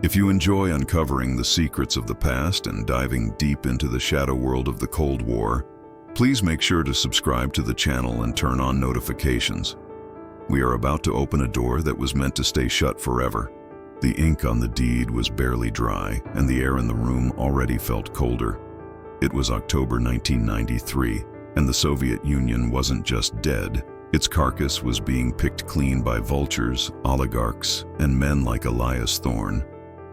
If you enjoy uncovering the secrets of the past and diving deep into the shadow world of the Cold War, please make sure to subscribe to the channel and turn on notifications. We are about to open a door that was meant to stay shut forever. The ink on the deed was barely dry, and the air in the room already felt colder. It was October 1993, and the Soviet Union wasn't just dead. Its carcass was being picked clean by vultures, oligarchs, and men like Elias Thorne.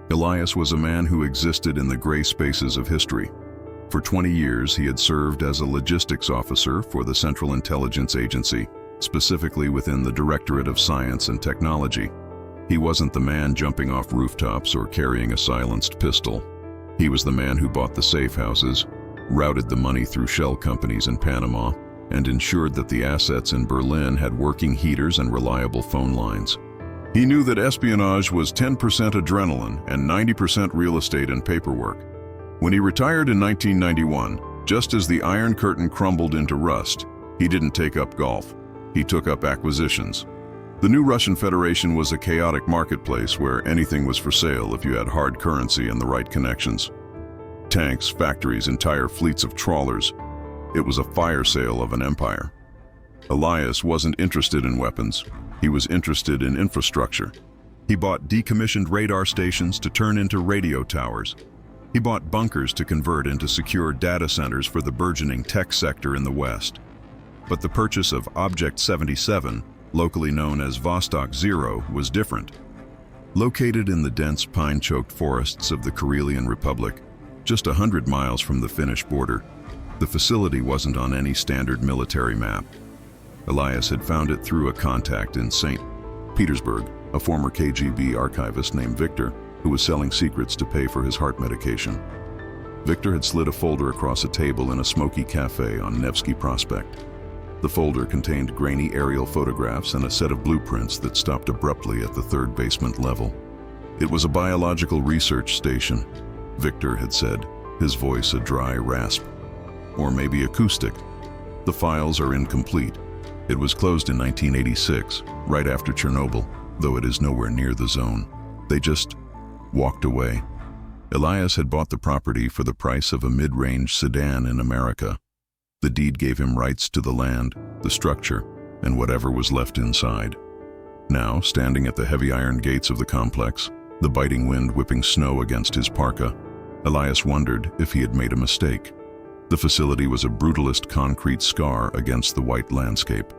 Elias was a man who existed in the gray spaces of history. For 20 years, he had served as a logistics officer for the Central Intelligence Agency, specifically within the Directorate of Science and Technology. He wasn't the man jumping off rooftops or carrying a silenced pistol. He was the man who bought the safe houses, routed the money through shell companies in Panama, and ensured that the assets in Berlin had working heaters and reliable phone lines. He knew that espionage was 10% adrenaline and 90% real estate and paperwork. When he retired in 1991, just as the Iron Curtain crumbled into rust, he didn't take up golf. He took up acquisitions. The new Russian Federation was a chaotic marketplace where anything was for sale if you had hard currency and the right connections. Tanks, factories, entire fleets of trawlers. It was a fire sale of an empire. Elias wasn't interested in weapons. He was interested in infrastructure. He bought decommissioned radar stations to turn into radio towers. He bought bunkers to convert into secure data centers for the burgeoning tech sector in the West. But the purchase of Object 77, locally known as Vostok 0, was different. Located in the dense pine-choked forests of the Karelian Republic, just 100 miles from the Finnish border, the facility wasn't on any standard military map. Elias had found it through a contact in St. Petersburg, a former KGB archivist named Victor, who was selling secrets to pay for his heart medication. Victor had slid a folder across a table in a smoky cafe on Nevsky Prospect. The folder contained grainy aerial photographs and a set of blueprints that stopped abruptly at the third basement level. It was a biological research station, Victor had said, his voice a dry rasp. Or maybe acoustic. The files are incomplete. It was closed in 1986, right after Chernobyl, though it is nowhere near the zone. They just walked away. Elias had bought the property for the price of a mid-range sedan in America. The deed gave him rights to the land, the structure, and whatever was left inside. Now, standing at the heavy iron gates of the complex, the biting wind whipping snow against his parka, Elias wondered if he had made a mistake. The facility was a brutalist concrete scar against the white landscape.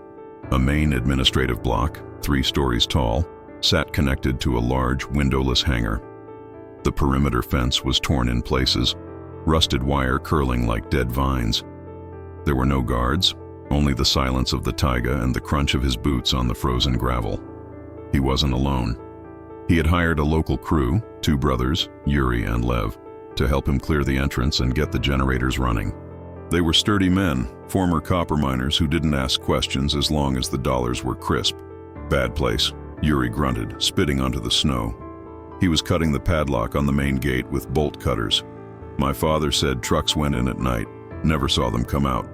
A main administrative block, 3 stories tall, sat connected to a large, windowless hangar. The perimeter fence was torn in places, rusted wire curling like dead vines. There were no guards, only the silence of the taiga and the crunch of his boots on the frozen gravel. He wasn't alone. He had hired a local crew, 2 brothers, Yuri and Lev, to help him clear the entrance and get the generators running. They were sturdy men, former copper miners who didn't ask questions as long as the dollars were crisp. "Bad place," Yuri grunted, spitting onto the snow. He was cutting the padlock on the main gate with bolt cutters. "My father said trucks went in at night. Never saw them come out."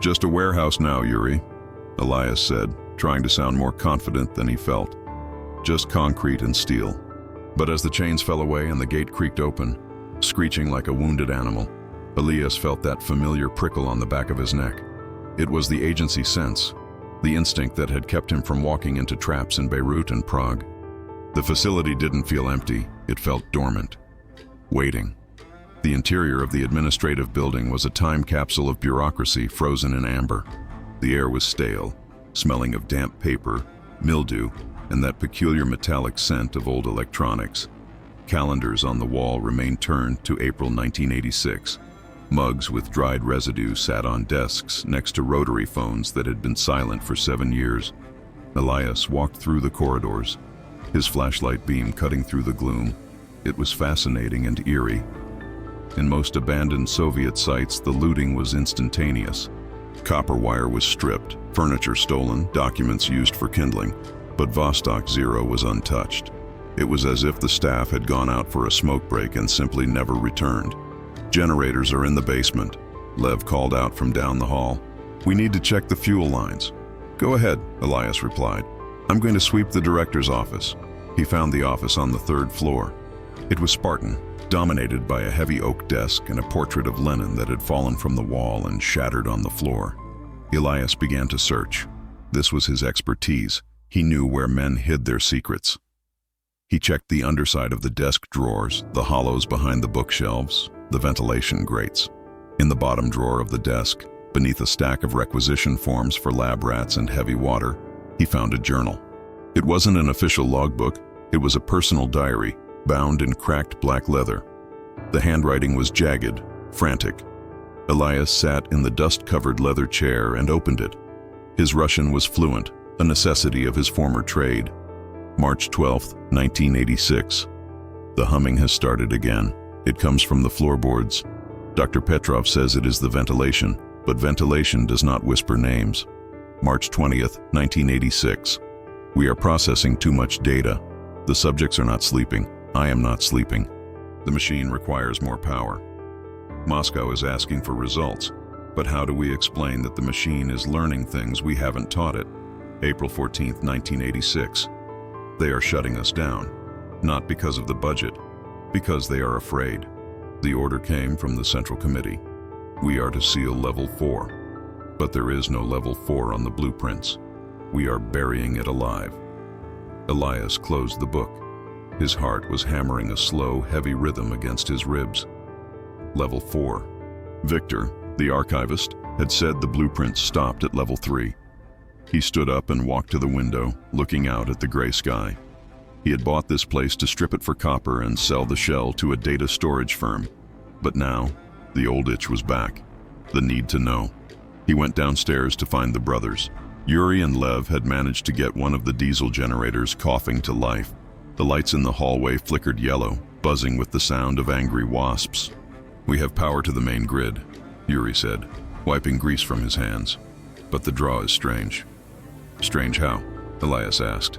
"Just a warehouse now, Yuri," Elias said, trying to sound more confident than he felt. "Just concrete and steel." But as the chains fell away and the gate creaked open, screeching like a wounded animal, Elias felt that familiar prickle on the back of his neck. It was the agency sense, the instinct that had kept him from walking into traps in Beirut and Prague. The facility didn't feel empty, it felt dormant, waiting. The interior of the administrative building was a time capsule of bureaucracy frozen in amber. The air was stale, smelling of damp paper, mildew, and that peculiar metallic scent of old electronics. Calendars on the wall remained turned to April 1986. Mugs with dried residue sat on desks next to rotary phones that had been silent for 7 years. Elias walked through the corridors, his flashlight beam cutting through the gloom. It was fascinating and eerie. In most abandoned Soviet sites, the looting was instantaneous. Copper wire was stripped, furniture stolen, documents used for kindling, but Vostok 0 was untouched. It was as if the staff had gone out for a smoke break and simply never returned. "Generators are in the basement," Lev called out from down the hall. "We need to check the fuel lines." "Go ahead," Elias replied. "I'm going to sweep the director's office." He found the office on the 3rd floor. It was Spartan, dominated by a heavy oak desk and a portrait of Lenin that had fallen from the wall and shattered on the floor. Elias began to search. This was his expertise. He knew where men hid their secrets. He checked the underside of the desk drawers, the hollows behind the bookshelves, the ventilation grates. In the bottom drawer of the desk, beneath a stack of requisition forms for lab rats and heavy water, he found a journal. It wasn't an official logbook, it was a personal diary, bound in cracked black leather. The handwriting was jagged, frantic. Elias sat in the dust-covered leather chair and opened it. His Russian was fluent, a necessity of his former trade. March 12, 1986. The humming has started again. It comes from the floorboards. Dr. Petrov says it is the ventilation, but ventilation does not whisper names. March 20th, 1986. We are processing too much data. The subjects are not sleeping. I am not sleeping. The machine requires more power. Moscow is asking for results, but how do we explain that the machine is learning things we haven't taught it? April 14th, 1986. They are shutting us down, not because of the budget, because they are afraid. The order came from the Central Committee. We are to seal level 4, but there is no level 4 on the blueprints. We are burying it alive. Elias closed the book. His heart was hammering a slow, heavy rhythm against his ribs. Level 4. Victor, the archivist, had said the blueprints stopped at level 3. He stood up and walked to the window, looking out at the gray sky. He had bought this place to strip it for copper and sell the shell to a data storage firm. But now, the old itch was back. The need to know. He went downstairs to find the brothers. Yuri and Lev had managed to get one of the diesel generators coughing to life. The lights in the hallway flickered yellow, buzzing with the sound of angry wasps. "We have power to the main grid," Yuri said, wiping grease from his hands. "But the draw is strange." "Strange how?" Elias asked.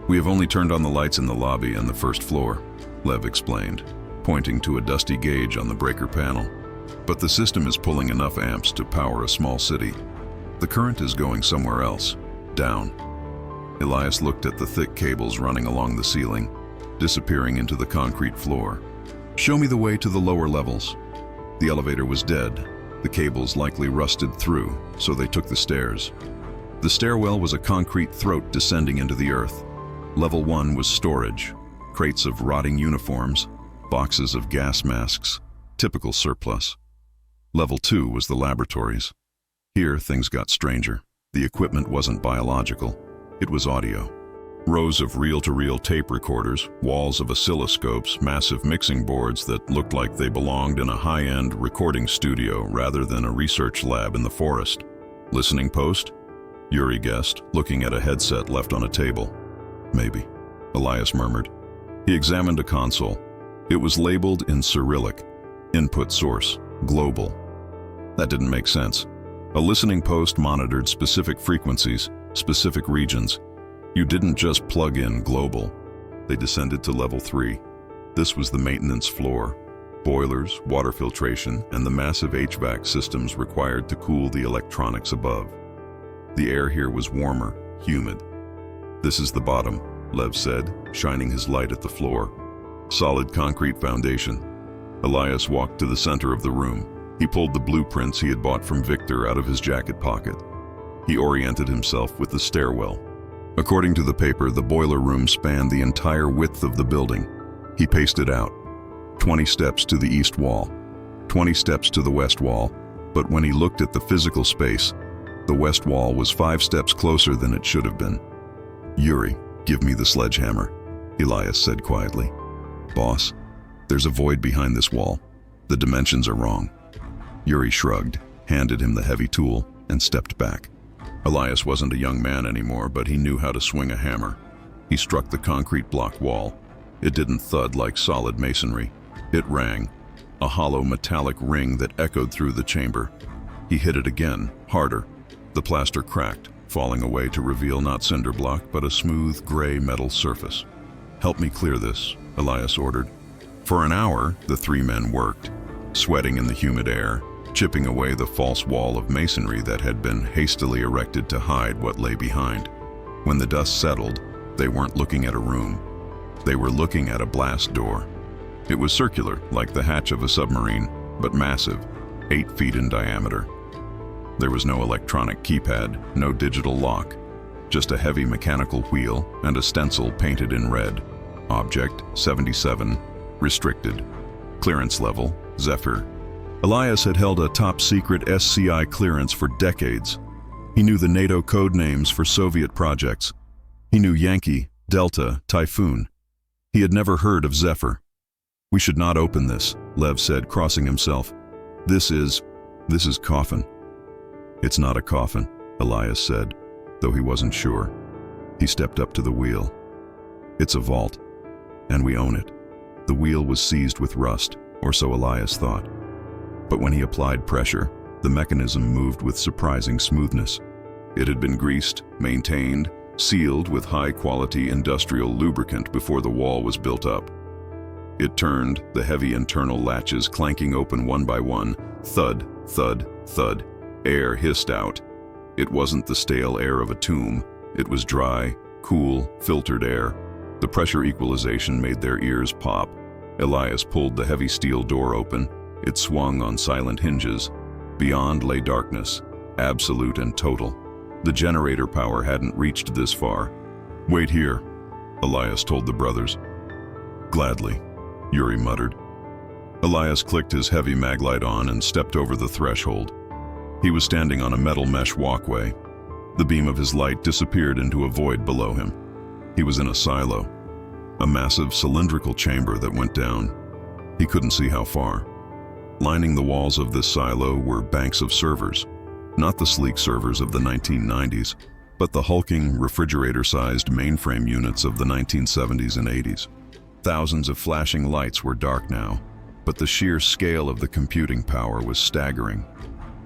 "We have only turned on the lights in the lobby and the first floor," Lev explained, pointing to a dusty gauge on the breaker panel. "But the system is pulling enough amps to power a small city. The current is going somewhere else, down." Elias looked at the thick cables running along the ceiling, disappearing into the concrete floor. "Show me the way to the lower levels." The elevator was dead. The cables likely rusted through, so they took the stairs. The stairwell was a concrete throat descending into the earth. Level 1 was storage, crates of rotting uniforms, boxes of gas masks, typical surplus. Level 2 was the laboratories. Here, things got stranger. The equipment wasn't biological. It was audio. Rows of reel-to-reel tape recorders, walls of oscilloscopes, massive mixing boards that looked like they belonged in a high-end recording studio rather than a research lab in the forest. "Listening post?" Yuri guessed, looking at a headset left on a table. "Maybe," Elias murmured. He examined a console. It was labeled in Cyrillic. Input source, global. That didn't make sense. A listening post monitored specific frequencies, specific regions. You didn't just plug in global. They descended to level 3. This was the maintenance floor. Boilers, water filtration, and the massive HVAC systems required to cool the electronics above. The air here was warmer, humid. "This is the bottom," Lev said, shining his light at the floor. Solid concrete foundation. Elias walked to the center of the room. He pulled the blueprints he had bought from Victor out of his jacket pocket. He oriented himself with the stairwell. According to the paper, the boiler room spanned the entire width of the building. He paced it out. 20 steps to the east wall, 20 steps to the west wall, but when he looked at the physical space, the west wall was 5 steps closer than it should have been. "Yuri, give me the sledgehammer," Elias said quietly. "Boss, there's a void behind this wall. The dimensions are wrong." Yuri shrugged, handed him the heavy tool, and stepped back. Elias wasn't a young man anymore, but he knew how to swing a hammer. He struck the concrete block wall. It didn't thud like solid masonry. It rang, a hollow metallic ring that echoed through the chamber. He hit it again, harder. The plaster cracked, falling away to reveal not cinder block, but a smooth gray metal surface. "Help me clear this," Elias ordered. For an hour, the 3 men worked, sweating in the humid air, chipping away the false wall of masonry that had been hastily erected to hide what lay behind. When the dust settled, they weren't looking at a room. They were looking at a blast door. It was circular, like the hatch of a submarine, but massive, 8 feet in diameter. There was no electronic keypad, no digital lock, just a heavy mechanical wheel and a stencil painted in red. Object 77, restricted. Clearance level, Zephyr. Elias had held a top-secret SCI clearance for decades. He knew the NATO code names for Soviet projects. He knew Yankee, Delta, Typhoon. He had never heard of Zephyr. "We should not open this," Lev said, crossing himself. This is coffin." "It's not a coffin," Elias said, though he wasn't sure. He stepped up to the wheel. "It's a vault, and we own it." The wheel was seized with rust, or so Elias thought. But when he applied pressure, the mechanism moved with surprising smoothness. It had been greased, maintained, sealed with high-quality industrial lubricant before the wall was built up. It turned, the heavy internal latches clanking open one by one. Thud, thud, thud. Air hissed out. It wasn't the stale air of a tomb. It was dry, cool, filtered air. The pressure equalization made their ears pop. Elias pulled the heavy steel door open. It swung on silent hinges. Beyond lay darkness, absolute and total. The generator power hadn't reached this far. "Wait here," Elias told the brothers. "Gladly," Yuri muttered. Elias clicked his heavy maglite on and stepped over the threshold. He was standing on a metal mesh walkway. The beam of his light disappeared into a void below him. He was in a silo, a massive cylindrical chamber that went down. He couldn't see how far. Lining the walls of this silo were banks of servers, not the sleek servers of the 1990s, but the hulking, refrigerator-sized mainframe units of the 1970s and 80s. Thousands of flashing lights were dark now, but the sheer scale of the computing power was staggering.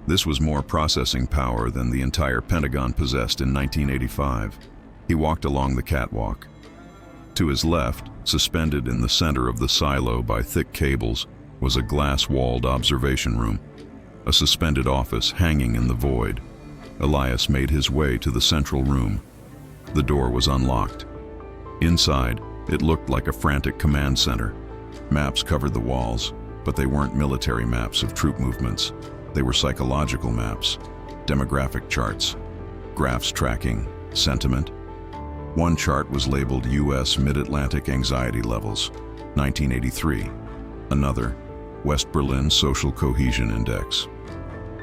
This was more processing power than the entire Pentagon possessed in 1985. He walked along the catwalk. To his left, suspended in the center of the silo by thick cables, was a glass-walled observation room, a suspended office hanging in the void. Elias made his way to the central room. The door was unlocked. Inside, it looked like a frantic command center. Maps covered the walls, but they weren't military maps of troop movements. They were psychological maps, demographic charts, graphs tracking sentiment. One chart was labeled U.S. Mid-Atlantic Anxiety Levels, 1983. Another, West Berlin Social Cohesion Index.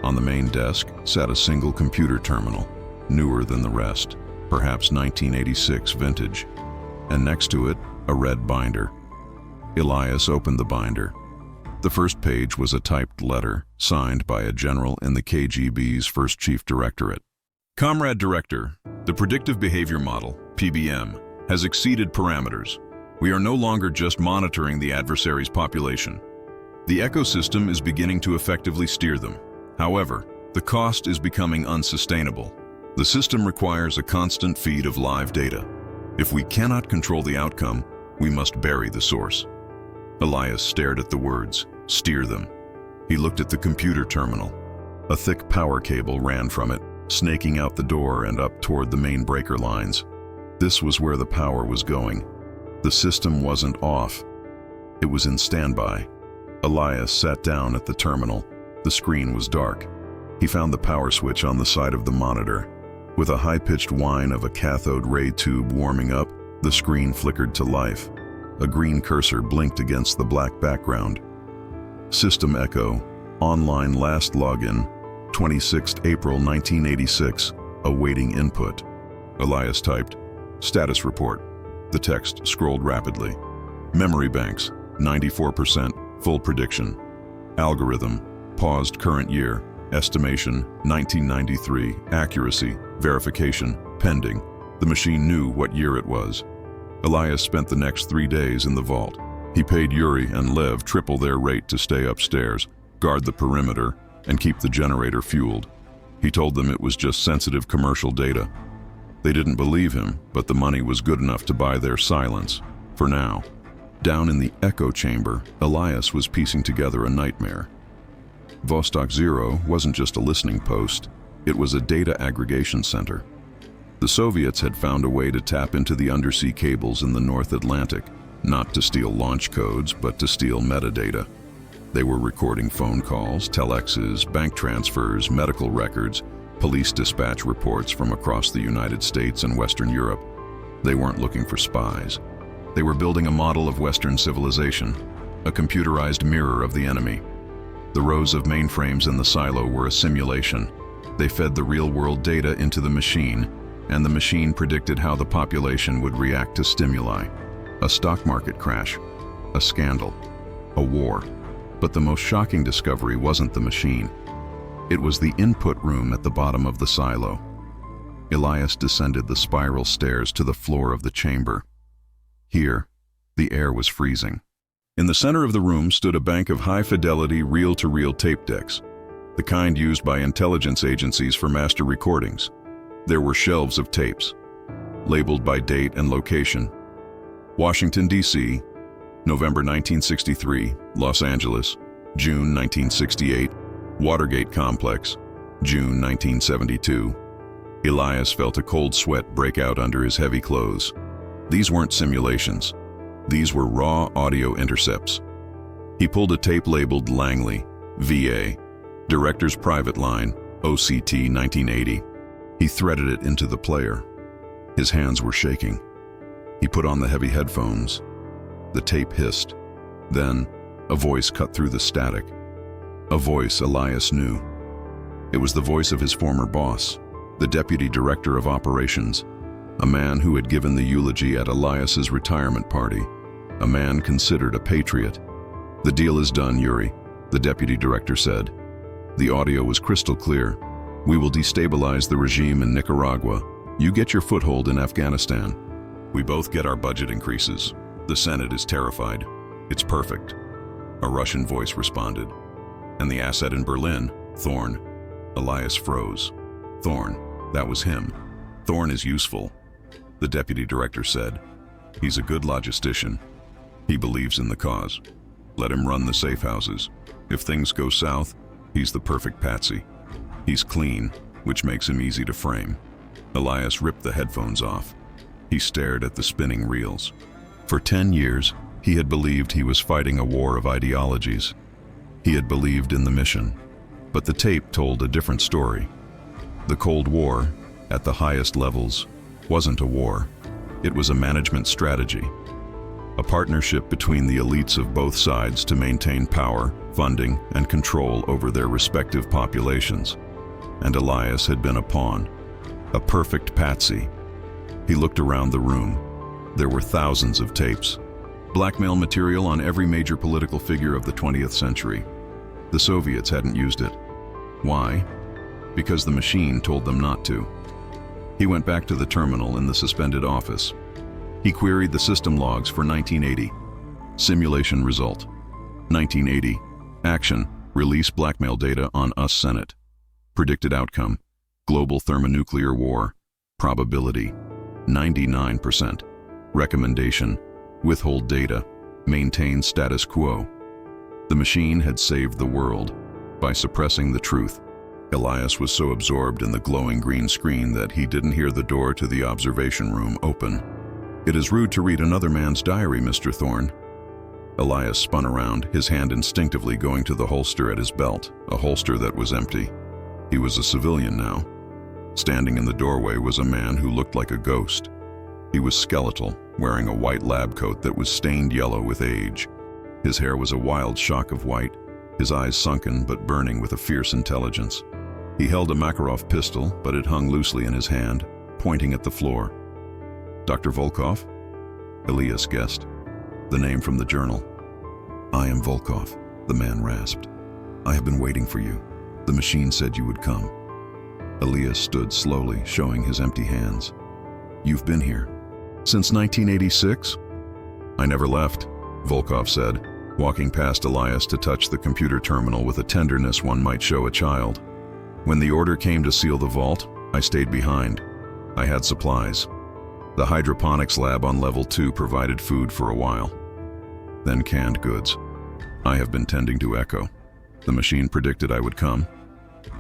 On the main desk sat a single computer terminal, newer than the rest, perhaps 1986 vintage, and next to it, a red binder. Elias opened the binder. The first page was a typed letter, signed by a general in the KGB's First Chief Directorate. "Comrade Director, the Predictive Behavior Model, PBM, has exceeded parameters. We are no longer just monitoring the adversary's population. The ecosystem is beginning to effectively steer them. However, the cost is becoming unsustainable. The system requires a constant feed of live data. If we cannot control the outcome, we must bury the source." Elias stared at the words, "steer them." He looked at the computer terminal. A thick power cable ran from it, snaking out the door and up toward the main breaker lines. This was where the power was going. The system wasn't off. It was in standby. Elias sat down at the terminal. The screen was dark. He found the power switch on the side of the monitor. With a high-pitched whine of a cathode ray tube warming up, the screen flickered to life. A green cursor blinked against the black background. System Echo, online last login, 26th April 1986, awaiting input. Elias typed, "Status report." The text scrolled rapidly. "Memory banks, 94%, full prediction. Algorithm, paused current year, estimation, 1993, accuracy, verification, pending." The machine knew what year it was. Elias spent the next 3 days in the vault. He paid Yuri and Lev triple their rate to stay upstairs, guard the perimeter, and keep the generator fueled. He told them it was just sensitive commercial data. They didn't believe him, but the money was good enough to buy their silence, for now. Down in the echo chamber, Elias was piecing together a nightmare. Vostok Zero wasn't just a listening post, it was a data aggregation center. The Soviets had found a way to tap into the undersea cables in the North Atlantic, not to steal launch codes, but to steal metadata. They were recording phone calls, telexes, bank transfers, medical records, police dispatch reports from across the United States and Western Europe. They weren't looking for spies. They were building a model of Western civilization, a computerized mirror of the enemy. The rows of mainframes in the silo were a simulation. They fed the real-world data into the machine, and the machine predicted how the population would react to stimuli. A stock market crash, a scandal, a war. But the most shocking discovery wasn't the machine. It was the input room at the bottom of the silo. Elias descended the spiral stairs to the floor of the chamber. Here, the air was freezing. In the center of the room stood a bank of high-fidelity, reel-to-reel tape decks, the kind used by intelligence agencies for master recordings. There were shelves of tapes, labeled by date and location. Washington, D.C., November 1963, Los Angeles, June 1968, Watergate Complex, June 1972. Elias felt a cold sweat break out under his heavy clothes. These weren't simulations. These were raw audio intercepts. He pulled a tape labeled Langley, VA, Director's Private Line, OCT 1980. He threaded it into the player. His hands were shaking. He put on the heavy headphones. The tape hissed. Then, a voice cut through the static. A voice Elias knew. It was the voice of his former boss, the Deputy Director of Operations, a man who had given the eulogy at Elias's retirement party, a man considered a patriot. "The deal is done, Yuri," the Deputy Director said. The audio was crystal clear. "We will destabilize the regime in Nicaragua. You get your foothold in Afghanistan. We both get our budget increases. The Senate is terrified. It's perfect." A Russian voice responded. "And the asset in Berlin, Thorn." Elias froze. Thorn, that was him. "Thorn is useful," the Deputy Director said. "He's a good logistician. He believes in the cause. Let him run the safe houses. If things go south, he's the perfect patsy. He's clean, which makes him easy to frame." Elias ripped the headphones off. He stared at the spinning reels. For 10 years, he had believed he was fighting a war of ideologies. He had believed in the mission. But the tape told a different story. The Cold War, at the highest levels, wasn't a war. It was a management strategy. A partnership between the elites of both sides to maintain power, funding, and control over their respective populations. And Elias had been a pawn, a perfect patsy. He looked around the room. There were thousands of tapes. Blackmail material on every major political figure of the 20th century. The Soviets hadn't used it. Why? Because the machine told them not to. He went back to the terminal in the suspended office. He queried the system logs for 1980. Simulation result. 1980. Action. Release blackmail data on US Senate. Predicted outcome. Global thermonuclear war. Probability. 99%. Recommendation. Withhold data. Maintain status quo. The machine had saved the world by suppressing the truth. Elias was so absorbed in the glowing green screen that he didn't hear the door to the observation room open. "It is rude to read another man's diary, Mr. Thorne." Elias spun around, his hand instinctively going to the holster at his belt, a holster that was empty. He was a civilian now. Standing in the doorway was a man who looked like a ghost. He was skeletal, wearing a white lab coat that was stained yellow with age. His hair was a wild shock of white, his eyes sunken but burning with a fierce intelligence. He held a Makarov pistol, but it hung loosely in his hand, pointing at the floor. "Dr. Volkov?" Elias guessed. The name from the journal. "I am Volkov," the man rasped. "I have been waiting for you. The machine said you would come." Elias stood slowly, showing his empty hands. "You've been here since 1986? "I never left," Volkov said, walking past Elias to touch the computer terminal with a tenderness one might show a child. "When the order came to seal the vault, I stayed behind. I had supplies. The hydroponics lab on level 2 provided food for a while. Then canned goods. I have been tending to Echo. The machine predicted I would come."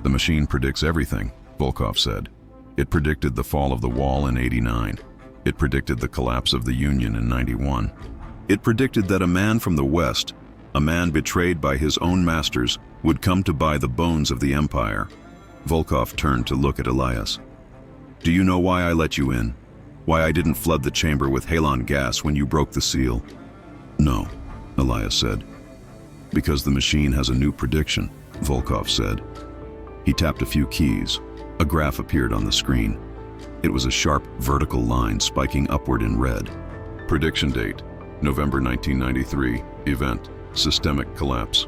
"The machine predicts everything," Volkov said. "It predicted the fall of the wall in '89. It predicted the collapse of the Union in '91. It predicted that a man from the West, a man betrayed by his own masters, would come to buy the bones of the empire. Volkov turned to look at Elias. "Do you know why I let you in? Why I didn't flood the chamber with halon gas when you broke the seal?" "No," Elias said. "Because the machine has a new prediction," Volkov said. He tapped a few keys. A graph appeared on the screen. It was a sharp vertical line spiking upward in red. Prediction date, November 1993. Event, systemic collapse.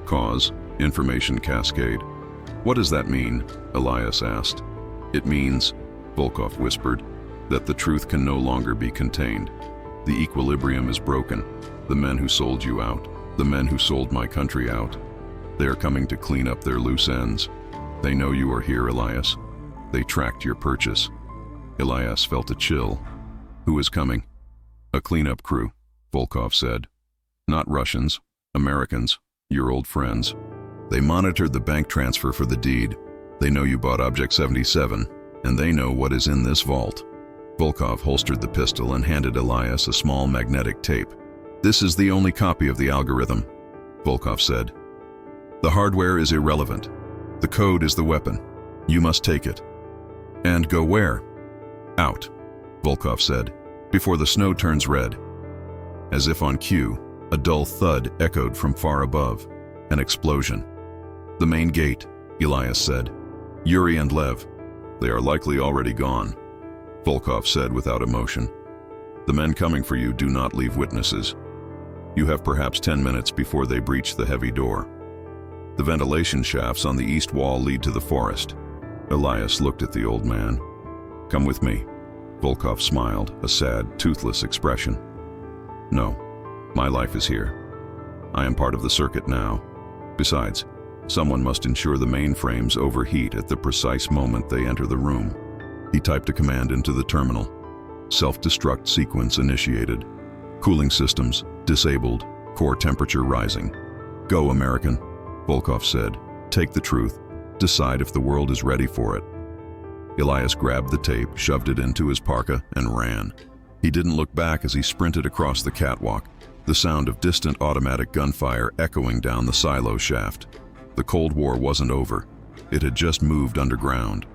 Cause, information cascade. "What does that mean?" Elias asked. "It means," Volkov whispered, "that the truth can no longer be contained. The equilibrium is broken. The men who sold you out, the men who sold my country out, they are coming to clean up their loose ends. They know you are here, Elias. They tracked your purchase." Elias felt a chill. "Who is coming?" "A cleanup crew," Volkov said. "Not Russians, Americans, your old friends. They monitored the bank transfer for the deed. They know you bought Object 77, and they know what is in this vault." Volkov holstered the pistol and handed Elias a small magnetic tape. "This is the only copy of the algorithm," Volkov said. "The hardware is irrelevant. The code is the weapon. You must take it." "And go where?" "Out," Volkov said, "before the snow turns red." As if on cue, a dull thud echoed from far above. An explosion. "The main gate," Elias said. "Yuri and Lev. They are likely already gone," Volkov said without emotion. "The men coming for you do not leave witnesses. You have perhaps 10 minutes before they breach the heavy door. The ventilation shafts on the east wall lead to the forest." Elias looked at the old man. "Come with me." Volkov smiled, a sad, toothless expression. "No, my life is here. I am part of the circuit now. Besides, someone must ensure the mainframes overheat at the precise moment they enter the room." He typed a command into the terminal. "Self-destruct sequence initiated. Cooling systems disabled. Core temperature rising." "Go, American," Volkov said. "Take the truth. Decide if the world is ready for it." Elias grabbed the tape, shoved it into his parka, and ran. He didn't look back as he sprinted across the catwalk, the sound of distant automatic gunfire echoing down the silo shaft. The Cold War wasn't over. It had just moved underground.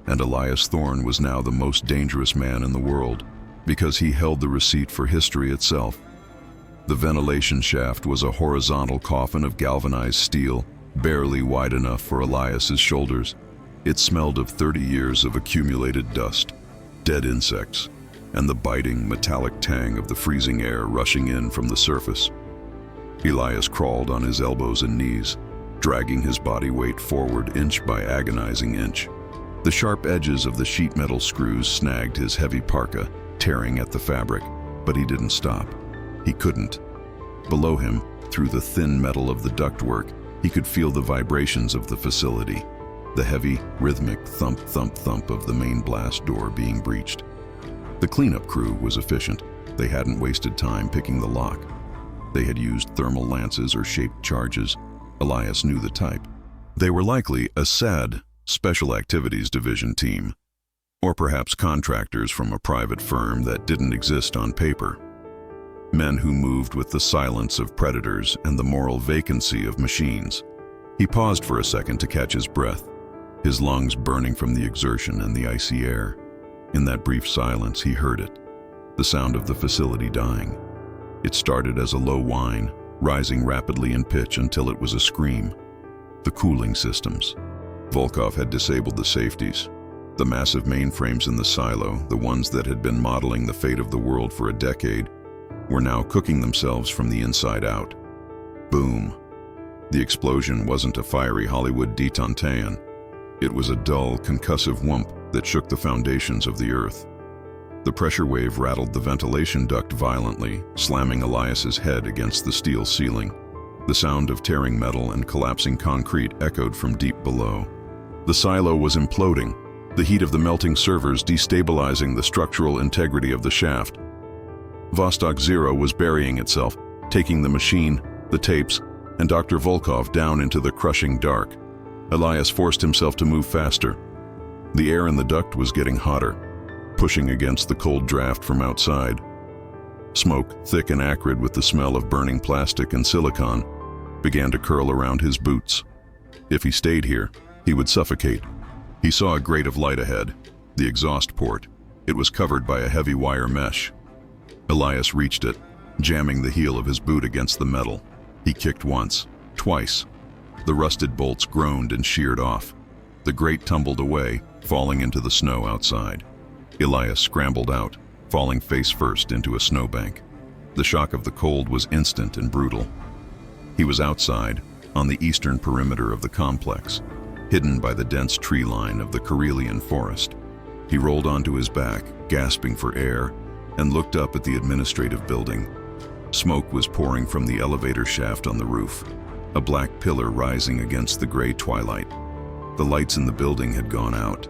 And Elias Thorne was now the most dangerous man in the world, because he held the receipt for history itself. The ventilation shaft was a horizontal coffin of galvanized steel, barely wide enough for Elias's shoulders. It smelled of 30 years of accumulated dust, dead insects, and the biting, metallic tang of the freezing air rushing in from the surface. Elias crawled on his elbows and knees, dragging his body weight forward inch by agonizing inch. The sharp edges of the sheet metal screws snagged his heavy parka, tearing at the fabric, but he didn't stop. He couldn't. Below him, through the thin metal of the ductwork, he could feel the vibrations of the facility, the heavy, rhythmic thump, thump, thump of the main blast door being breached. The cleanup crew was efficient. They hadn't wasted time picking the lock. They had used thermal lances or shaped charges. Elias knew the type. They were likely a SAD, Special Activities Division team, or perhaps contractors from a private firm that didn't exist on paper. Men who moved with the silence of predators and the moral vacancy of machines. He paused for a second to catch his breath, his lungs burning from the exertion and the icy air. In that brief silence, he heard it, the sound of the facility dying. It started as a low whine, rising rapidly in pitch until it was a scream. The cooling systems. Volkov had disabled the safeties. The massive mainframes in the silo, the ones that had been modeling the fate of the world for a decade, were now cooking themselves from the inside out. Boom. The explosion wasn't a fiery Hollywood détente. It was a dull, concussive whump that shook the foundations of the earth. The pressure wave rattled the ventilation duct violently, slamming Elias's head against the steel ceiling. The sound of tearing metal and collapsing concrete echoed from deep below. The silo was imploding, the heat of the melting servers destabilizing the structural integrity of the shaft. Vostok Zero was burying itself, taking the machine, the tapes, and Dr. Volkov down into the crushing dark. Elias forced himself to move faster. The air in the duct was getting hotter, pushing against the cold draft from outside. Smoke, thick and acrid with the smell of burning plastic and silicon, began to curl around his boots. If he stayed here, he would suffocate. He saw a grate of light ahead, the exhaust port. It was covered by a heavy wire mesh. Elias reached it, jamming the heel of his boot against the metal. He kicked once, twice. The rusted bolts groaned and sheared off. The grate tumbled away, falling into the snow outside. Elias scrambled out, falling face first into a snowbank. The shock of the cold was instant and brutal. He was outside, on the eastern perimeter of the complex, hidden by the dense tree line of the Karelian forest. He rolled onto his back, gasping for air, and looked up at the administrative building. Smoke was pouring from the elevator shaft on the roof, a black pillar rising against the gray twilight. The lights in the building had gone out.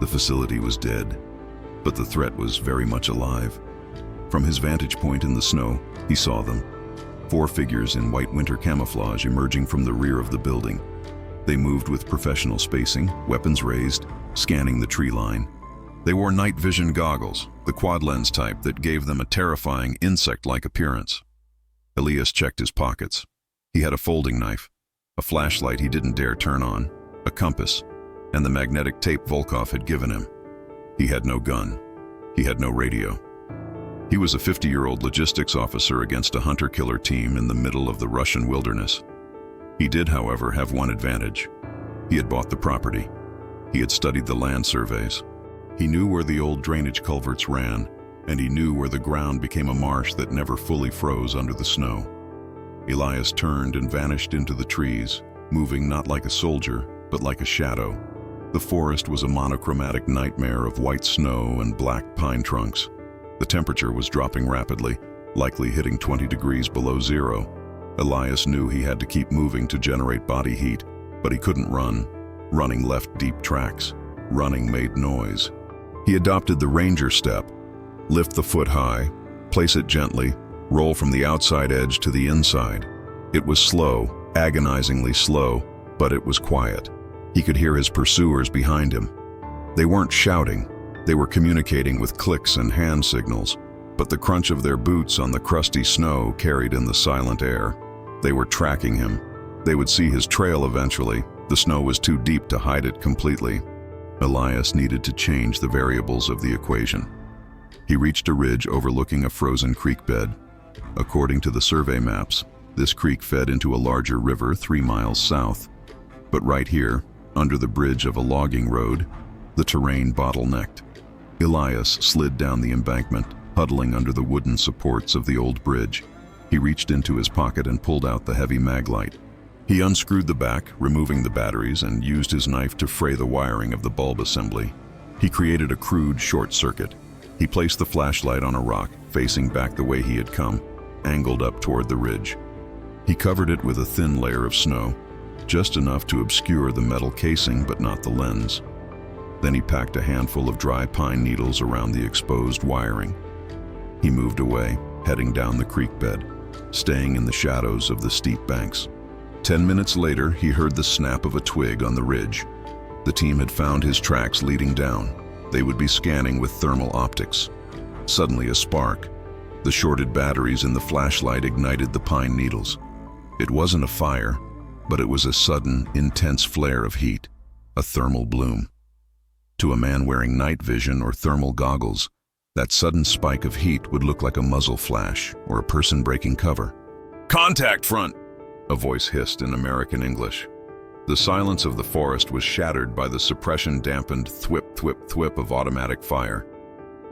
The facility was dead, but the threat was very much alive. From his vantage point in the snow, he saw them. 4 figures in white winter camouflage emerging from the rear of the building. They moved with professional spacing, weapons raised, scanning the tree line. They wore night vision goggles, the quad lens type that gave them a terrifying insect-like appearance. Elias checked his pockets. He had a folding knife, a flashlight he didn't dare turn on, a compass, and the magnetic tape Volkov had given him. He had no gun. He had no radio. He was a 50-year-old logistics officer against a hunter-killer team in the middle of the Russian wilderness. He did, however, have one advantage. He had bought the property. He had studied the land surveys. He knew where the old drainage culverts ran, and he knew where the ground became a marsh that never fully froze under the snow. Elias turned and vanished into the trees, moving not like a soldier, but like a shadow. The forest was a monochromatic nightmare of white snow and black pine trunks. The temperature was dropping rapidly, likely hitting 20 degrees below zero. Elias knew he had to keep moving to generate body heat, but he couldn't run. Running left deep tracks. Running made noise. He adopted the ranger step. Lift the foot high, place it gently, roll from the outside edge to the inside. It was slow, agonizingly slow, but it was quiet. He could hear his pursuers behind him. They weren't shouting. They were communicating with clicks and hand signals, but the crunch of their boots on the crusty snow carried in the silent air. They were tracking him. They would see his trail eventually. The snow was too deep to hide it completely. Elias needed to change the variables of the equation. He reached a ridge overlooking a frozen creek bed. According to the survey maps, this creek fed into a larger river 3 miles south. But right here, under the bridge of a logging road, the terrain bottlenecked. Elias slid down the embankment, huddling under the wooden supports of the old bridge. He reached into his pocket and pulled out the heavy mag light. He unscrewed the back, removing the batteries, and used his knife to fray the wiring of the bulb assembly. He created a crude short circuit. He placed the flashlight on a rock, facing back the way he had come, angled up toward the ridge. He covered it with a thin layer of snow, just enough to obscure the metal casing but not the lens. Then he packed a handful of dry pine needles around the exposed wiring. He moved away, heading down the creek bed, staying in the shadows of the steep banks. 10 minutes later, he heard the snap of a twig on the ridge. The team had found his tracks leading down. They would be scanning with thermal optics. Suddenly a spark. The shorted batteries in the flashlight ignited the pine needles. It wasn't a fire, but it was a sudden, intense flare of heat, a thermal bloom. To a man wearing night vision or thermal goggles, that sudden spike of heat would look like a muzzle flash or a person breaking cover. "Contact front!" a voice hissed in American English. The silence of the forest was shattered by the suppression-dampened thwip, thwip, thwip of automatic fire.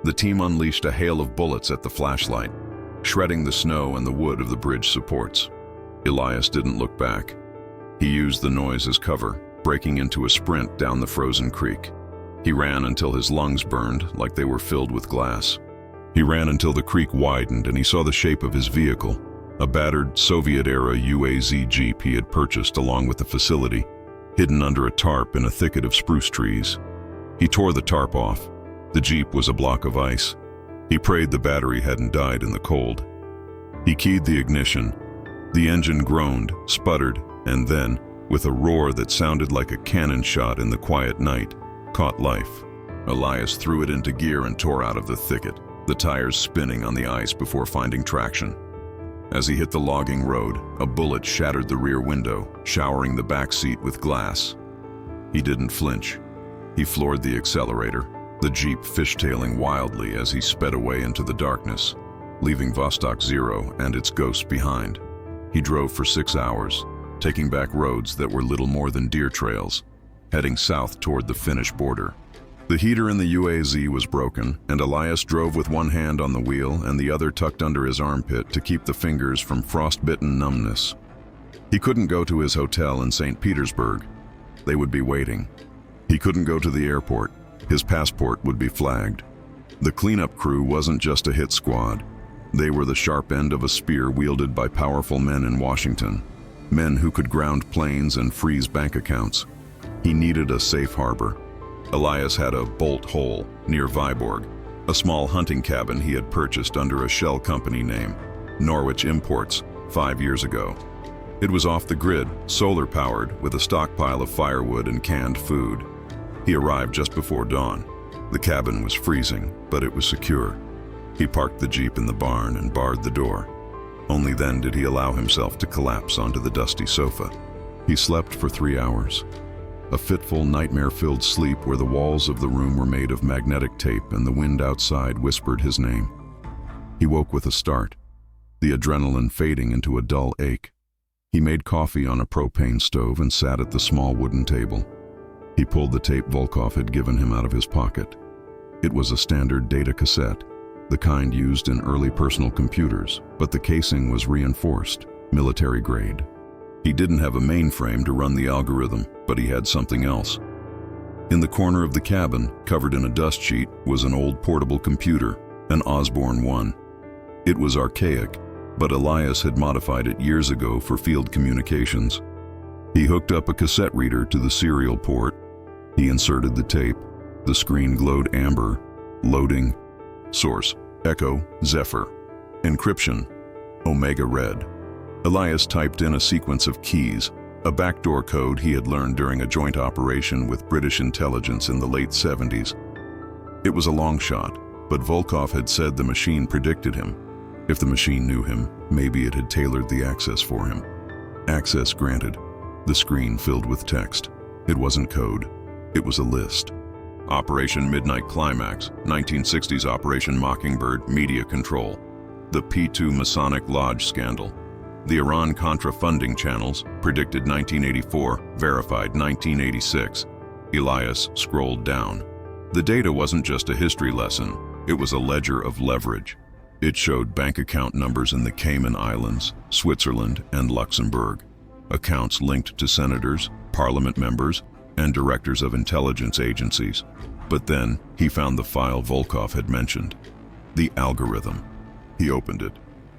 The team unleashed a hail of bullets at the flashlight, shredding the snow and the wood of the bridge supports. Elias didn't look back. He used the noise as cover, breaking into a sprint down the frozen creek. He ran until his lungs burned like they were filled with glass. He ran until the creek widened and he saw the shape of his vehicle, a battered Soviet-era UAZ Jeep he had purchased along with the facility, hidden under a tarp in a thicket of spruce trees. He tore the tarp off. The Jeep was a block of ice. He prayed the battery hadn't died in the cold. He keyed the ignition. The engine groaned, sputtered, and then, with a roar that sounded like a cannon shot in the quiet night, caught life. Elias threw it into gear and tore out of the thicket. the tires spinning on the ice before finding traction. As he hit the logging road, a bullet shattered the rear window, showering the back seat with glass. He didn't flinch. He floored the accelerator, the Jeep fishtailing wildly as he sped away into the darkness, leaving Vostok 0 and its ghosts behind. He drove for 6 hours, taking back roads that were little more than deer trails, heading south toward the Finnish border. The heater in the UAZ was broken, and Elias drove with one hand on the wheel and the other tucked under his armpit to keep the fingers from frostbitten numbness. He couldn't go to his hotel in St. Petersburg. They would be waiting. He couldn't go to the airport. His passport would be flagged. The cleanup crew wasn't just a hit squad. They were the sharp end of a spear wielded by powerful men in Washington, men who could ground planes and freeze bank accounts. He needed a safe harbor. Elias had a bolt hole near Viborg, a small hunting cabin he had purchased under a shell company name, Norwich Imports, 5 years ago. It was off the grid, solar-powered, with a stockpile of firewood and canned food. He arrived just before dawn. The cabin was freezing, but it was secure. He parked the Jeep in the barn and barred the door. Only then did he allow himself to collapse onto the dusty sofa. He slept for 3 hours. A fitful, nightmare-filled sleep where the walls of the room were made of magnetic tape and the wind outside whispered his name. He woke with a start, the adrenaline fading into a dull ache. He made coffee on a propane stove and sat at the small wooden table. He pulled the tape Volkov had given him out of his pocket. It was a standard data cassette, the kind used in early personal computers, but the casing was reinforced, military grade. He didn't have a mainframe to run the algorithm, but he had something else. In the corner of the cabin, covered in a dust sheet, was an old portable computer, an Osborne 1. It was archaic, but Elias had modified it years ago for field communications. He hooked up a cassette reader to the serial port. He inserted the tape. The screen glowed amber. Loading. Source: Echo, Zephyr. Encryption: Omega Red. Elias typed in a sequence of keys, a backdoor code he had learned during a joint operation with British intelligence in the late 70s. It was a long shot, but Volkov had said the machine predicted him. If the machine knew him, maybe it had tailored the access for him. Access granted. The screen filled with text. It wasn't code. It was a list. Operation Midnight Climax, 1960s Operation Mockingbird, Media Control. The P2 Masonic Lodge Scandal. The Iran-Contra funding channels, predicted 1984, verified 1986. Elias scrolled down. The data wasn't just a history lesson, it was a ledger of leverage. It showed bank account numbers in the Cayman Islands, Switzerland, and Luxembourg. Accounts linked to senators, parliament members, and directors of intelligence agencies. But then, he found the file Volkov had mentioned. The algorithm. He opened it.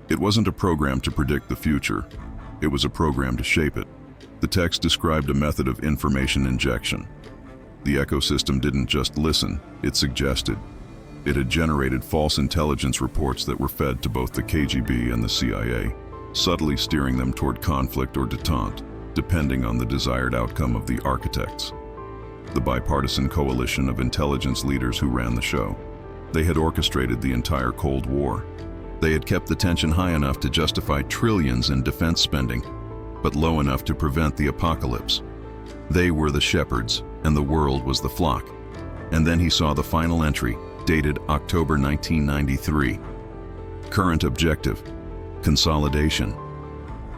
It wasn't a program to predict the future. It was a program to shape it. The text described a method of information injection. The ecosystem didn't just listen, it suggested. It had generated false intelligence reports that were fed to both the KGB and the CIA, subtly steering them toward conflict or detente, depending on the desired outcome of the architects. The bipartisan coalition of intelligence leaders who ran the show. They had orchestrated the entire Cold War. They had kept the tension high enough to justify trillions in defense spending, but low enough to prevent the apocalypse. They were the shepherds, and the world was the flock. And then he saw the final entry, dated October 1993. Current objective: consolidation.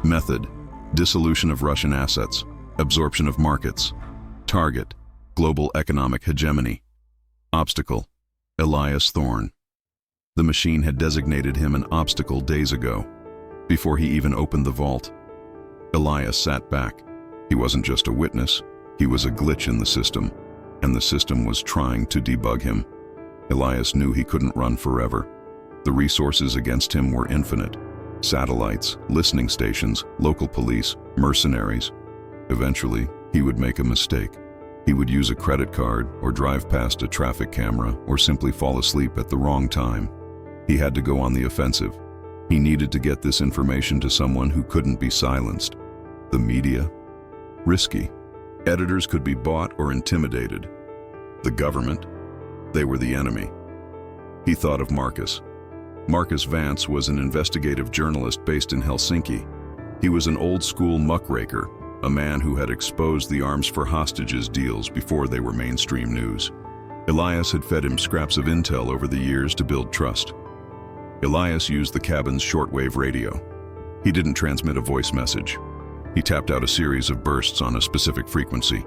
Method: dissolution of Russian assets, absorption of markets. Target: global economic hegemony. Obstacle: Elias Thorne. The machine had designated him an obstacle days ago, before he even opened the vault. Elias sat back. He wasn't just a witness, he was a glitch in the system, and the system was trying to debug him. Elias knew he couldn't run forever. The resources against him were infinite. Satellites, listening stations, local police, mercenaries. Eventually, he would make a mistake. He would use a credit card, or drive past a traffic camera, or simply fall asleep at the wrong time. He had to go on the offensive. He needed to get this information to someone who couldn't be silenced. The media? Risky. Editors could be bought or intimidated. The government? They were the enemy. He thought of Marcus, Marcus Vance was an investigative journalist based in Helsinki. He was an old-school muckraker, a man who had exposed the arms for hostages deals before they were mainstream news. Elias had fed him scraps of intel over the years to build trust. Elias used the cabin's shortwave radio. He didn't transmit a voice message. He tapped out a series of bursts on a specific frequency,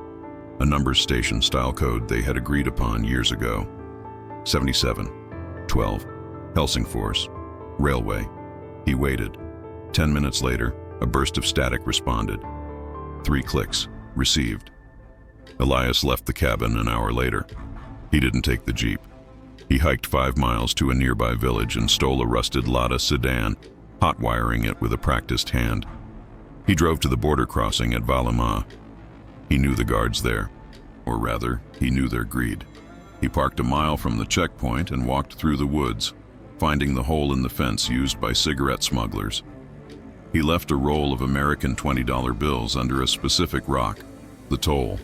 a numbers station style code they had agreed upon years ago. 77, 12, Helsingfors, railway. He waited. 10 minutes later, a burst of static responded. 3 clicks, received. Elias left the cabin an hour later. He didn't take the jeep. He hiked 5 miles to a nearby village and stole a rusted Lada sedan, hot wiring it with a practiced hand. He drove to the border crossing at Valima. He knew the guards there, or rather, he knew their greed. He parked a mile from the checkpoint and walked through the woods, finding the hole in the fence used by cigarette smugglers. He left a roll of American $20 bills under a specific rock, the toll.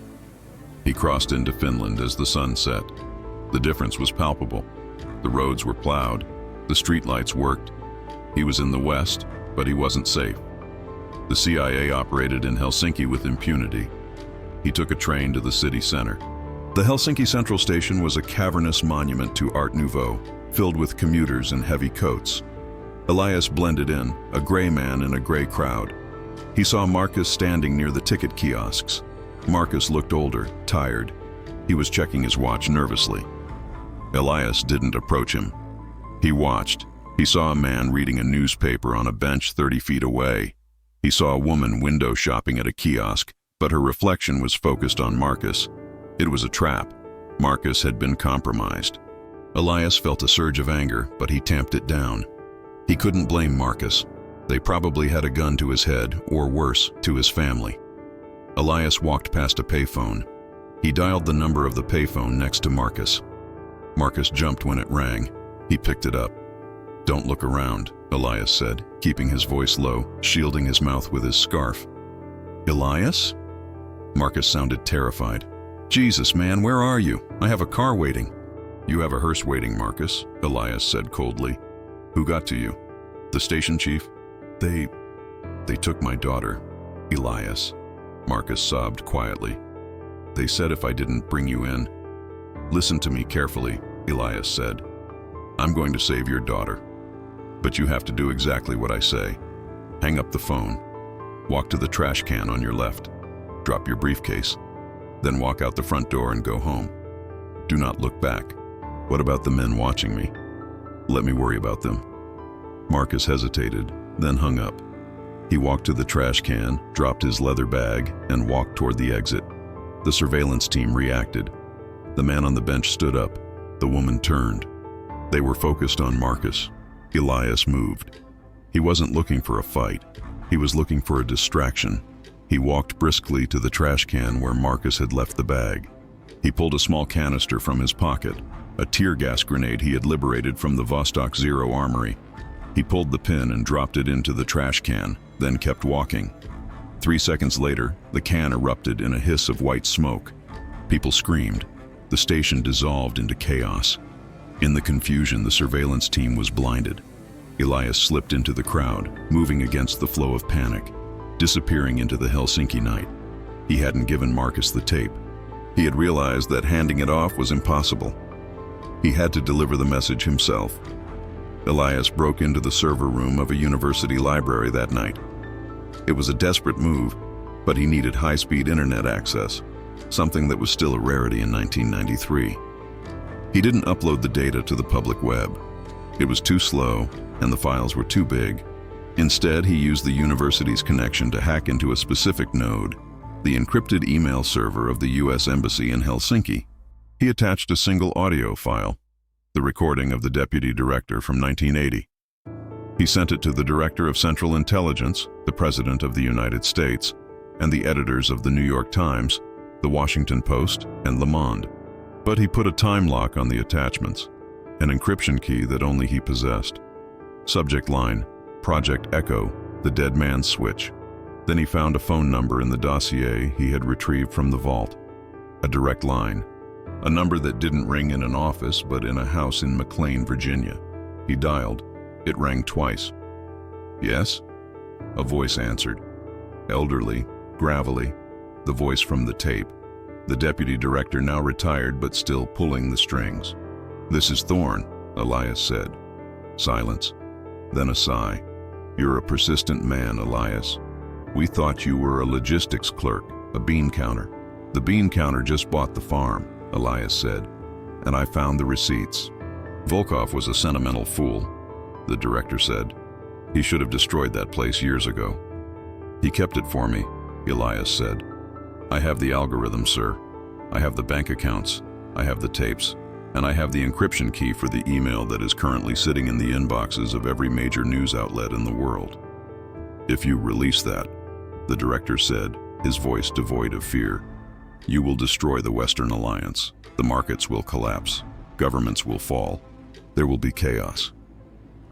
He crossed into Finland as the sun set. The difference was palpable. The roads were plowed, the streetlights worked. He was in the West, but he wasn't safe. The CIA operated in Helsinki with impunity. He took a train to the city center. The Helsinki Central Station was a cavernous monument to Art Nouveau, filled with commuters in heavy coats. Elias blended in, a gray man in a gray crowd. He saw Marcus standing near the ticket kiosks. Marcus looked older, tired. He was checking his watch nervously. Elias didn't approach him. He watched. He saw a man reading a newspaper on a bench 30 feet away. He saw a woman window shopping at a kiosk, but her reflection was focused on Marcus. It was a trap. Marcus had been compromised. Elias felt a surge of anger, but he tamped it down. He couldn't blame Marcus. They probably had a gun to his head, or worse, to his family. Elias walked past a payphone. He dialed the number of the payphone next to Marcus. Marcus jumped when it rang. He picked it up. "Don't look around," Elias said, keeping his voice low, shielding his mouth with his scarf. "Elias?" Marcus sounded terrified. "Jesus, man, where are you? I have a car waiting." "You have a hearse waiting, Marcus," Elias said coldly. "Who got to you?" "The station chief." They took my daughter, Elias." Marcus sobbed quietly. "They said if I didn't bring you in." "Listen to me carefully," Elias said. "I'm going to save your daughter. But you have to do exactly what I say. Hang up the phone. Walk to the trash can on your left. Drop your briefcase. Then walk out the front door and go home. Do not look back. What about the men watching me? Let me worry about them." Marcus hesitated, then hung up. He walked to the trash can, dropped his leather bag, and walked toward the exit. The surveillance team reacted. The man on the bench stood up. The woman turned. They were focused on Marcus. Elias moved. He wasn't looking for a fight. He was looking for a distraction. He walked briskly to the trash can where Marcus had left the bag. He pulled a small canister from his pocket, a tear gas grenade he had liberated from the Vostok Zero armory. He pulled the pin and dropped it into the trash can, then kept walking. 3 seconds later, the can erupted in a hiss of white smoke. People screamed. The station dissolved into chaos. In the confusion, the surveillance team was blinded. Elias slipped into the crowd, moving against the flow of panic, disappearing into the Helsinki night. He hadn't given Marcus the tape. He had realized that handing it off was impossible. He had to deliver the message himself. Elias broke into the server room of a university library that night. It was a desperate move, but he needed high-speed internet access, something that was still a rarity in 1993. He didn't upload the data to the public web. It was too slow, and the files were too big. Instead, he used the university's connection to hack into a specific node, the encrypted email server of the U.S. Embassy in Helsinki. He attached a single audio file, the recording of the deputy director from 1980. He sent it to the director of Central Intelligence, the President of the United States, and the editors of the New York Times, the Washington Post, and Le Monde. But he put a time lock on the attachments, an encryption key that only he possessed. Subject line, Project Echo, the dead man's switch. Then he found a phone number in the dossier he had retrieved from the vault. A direct line, a number that didn't ring in an office but in a house in McLean, Virginia. He dialed. It rang twice. "Yes?" A voice answered. Elderly, gravelly, the voice from the tape. The deputy director, now retired but still pulling the strings. "This is Thorne," Elias said. Silence. Then a sigh. "You're a persistent man, Elias. We thought you were a logistics clerk, a bean counter." "The bean counter just bought the farm," Elias said, "and I found the receipts." "Volkov was a sentimental fool," the director said. "He should have destroyed that place years ago." "He kept it for me," Elias said. "I have the algorithm, sir. I have the bank accounts, I have the tapes, and I have the encryption key for the email that is currently sitting in the inboxes of every major news outlet in the world." "If you release that," the director said, his voice devoid of fear, "you will destroy the Western Alliance. The markets will collapse. Governments will fall. There will be chaos.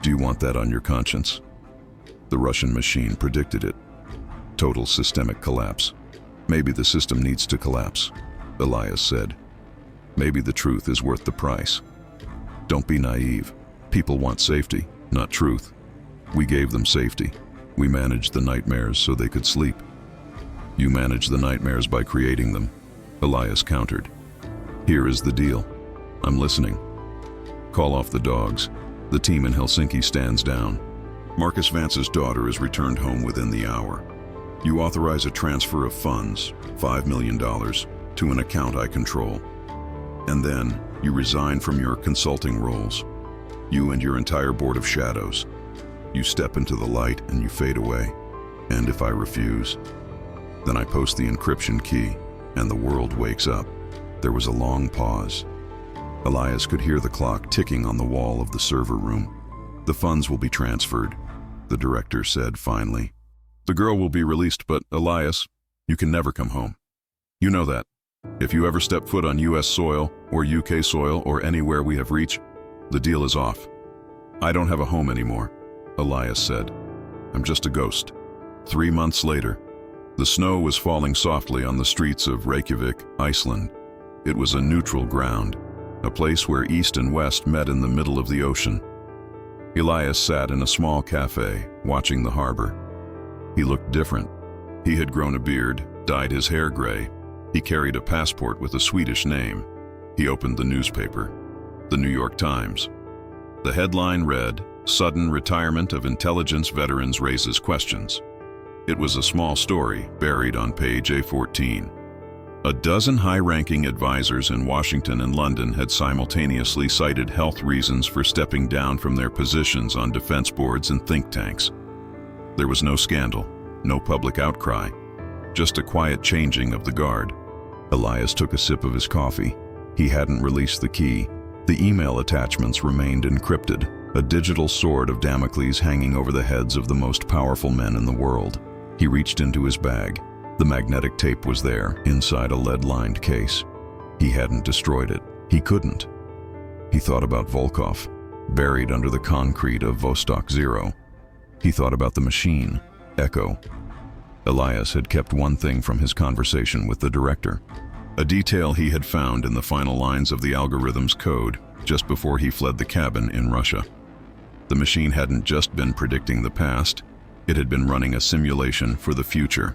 Do you want that on your conscience?" The Russian machine predicted it. Total systemic collapse. "Maybe the system needs to collapse," Elias said. "Maybe the truth is worth the price. Don't be naive. People want safety, not truth. We gave them safety. We managed the nightmares so they could sleep." "You manage the nightmares by creating them," Elias countered. "Here is the deal. I'm listening. Call off the dogs. The team in Helsinki stands down. Marcus Vance's daughter is returned home within the hour. You authorize a transfer of funds, $5 million, to an account I control. And then you resign from your consulting roles. You and your entire board of shadows. You step into the light and you fade away. And if I refuse, then I post the encryption key and the world wakes up." There was a long pause. Elias could hear the clock ticking on the wall of the server room. "The funds will be transferred," the director said finally. "The girl will be released, but Elias, you can never come home. You know that. If you ever step foot on US soil or UK soil or anywhere we have reached, the deal is off." "I don't have a home anymore," Elias said. "I'm just a ghost." 3 months later, the snow was falling softly on the streets of Reykjavik, Iceland. It was a neutral ground, a place where East and West met in the middle of the ocean. Elias sat in a small cafe, watching the harbor. He looked different. He had grown a beard, dyed his hair gray. He carried a passport with a Swedish name. He opened the newspaper, the New York Times. The headline read, "Sudden Retirement of Intelligence Veterans Raises Questions." It was a small story buried on page A14. A dozen high-ranking advisors in Washington and London had simultaneously cited health reasons for stepping down from their positions on defense boards and think tanks. There was no scandal, no public outcry, just a quiet changing of the guard. Elias took a sip of his coffee. He hadn't released the key. The email attachments remained encrypted, a digital sword of Damocles hanging over the heads of the most powerful men in the world. He reached into his bag. The magnetic tape was there, inside a lead-lined case. He hadn't destroyed it. He couldn't. He thought about Volkov, buried under the concrete of Vostok 0. He thought about the machine, Echo. Elias had kept one thing from his conversation with the director, a detail he had found in the final lines of the algorithm's code just before he fled the cabin in Russia. The machine hadn't just been predicting the past, it had been running a simulation for the future.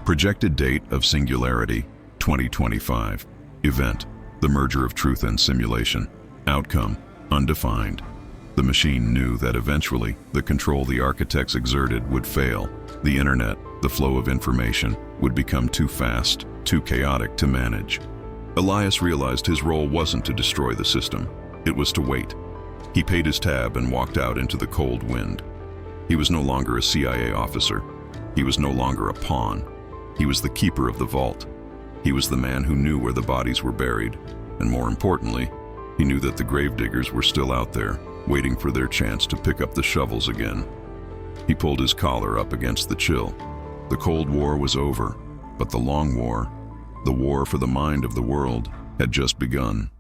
Projected date of singularity, 2025. Event, the merger of truth and simulation. Outcome, undefined. The machine knew that eventually the control the architects exerted would fail. The internet, the flow of information, would become too fast, too chaotic to manage. Elias realized his role wasn't to destroy the system. It was to wait. He paid his tab and walked out into the cold wind. He was no longer a CIA officer. He was no longer a pawn. He was the keeper of the vault. He was the man who knew where the bodies were buried. And more importantly, he knew that the gravediggers were still out there, waiting for their chance to pick up the shovels again. He pulled his collar up against the chill. The Cold War was over, but the long war, the war for the mind of the world, had just begun.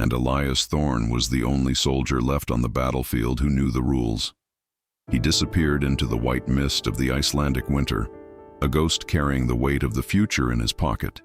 And Elias Thorne was the only soldier left on the battlefield who knew the rules. He disappeared into the white mist of the Icelandic winter, a ghost carrying the weight of the future in his pocket.